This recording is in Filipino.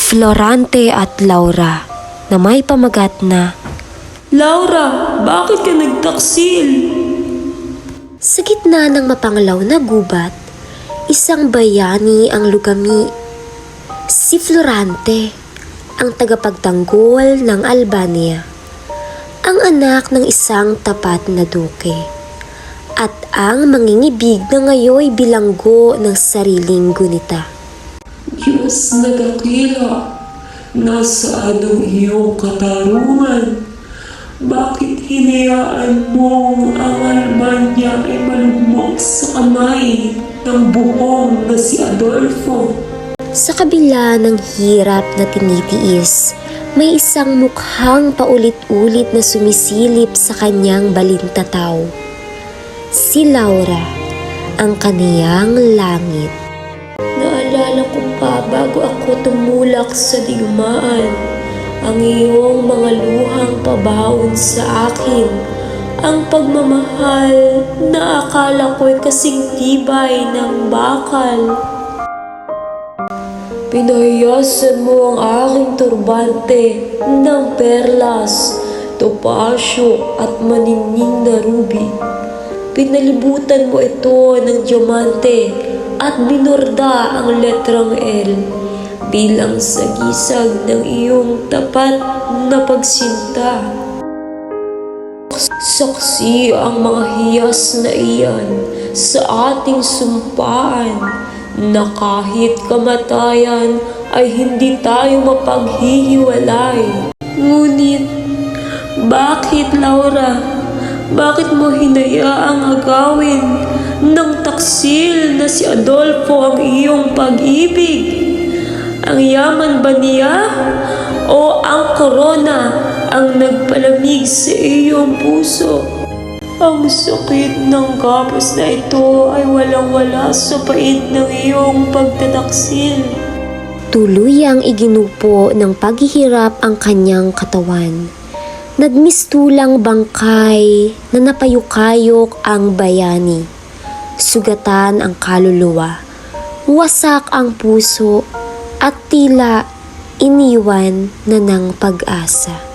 Florante at Laura na may pamagat na, Laura, bakit ka nagtaksil? sa gitna ng mapanglaw na gubat, isang bayani ang lugami. Si Florante, ang tagapagtanggol ng Albania, ang anak ng isang tapat na duke, at ang mangingibig na ngayoy bilanggo ng sariling gunita. Diyos na dakila, nasaan ang iyong katarungan? Bakit hinayaan mong ang Albania ay malugmok sa kamay ng buhong na si Adolfo? Sa kabila ng hirap na tinitiis, may isang mukhang paulit-ulit na sumisilip sa kanyang balintataw. Si Laura, ang kaniyang langit. Naalala ko pa bago ako tumulak sa digmaan, ang iyong mga luhang pabaon sa akin, ang pagmamahal na akala ko'y kasing tibay ng bakal. Pinahiyasan mo ang aking turbante ng perlas, topasyo at maningning na ruby. Pinalibutan mo ito ng diamante at binorda ang letrang L bilang sagisag ng iyong tapat na pagsinta. Saksi ang mga hiyas na iyan sa ating sumpaan na kahit kamatayan ay hindi tayo mapaghihiwalay. Ngunit, bakit Laura? Bakit mo hinayaang agawin ng taksil na si Adolfo ang iyong pag-ibig? Ang yaman ba niya o ang korona ang nagpalamig sa iyong puso? Ang sakit ng gapos na ito ay walang-wala sa pait ng iyong pagtataksil. Tuluyang iginupo ng paghihirap ang kanyang katawan. Nagmistulang bangkay na napayukayok ang bayani. Sugatan ang kaluluwa, wasak ang puso, at tila iniwan na ng pag-asa.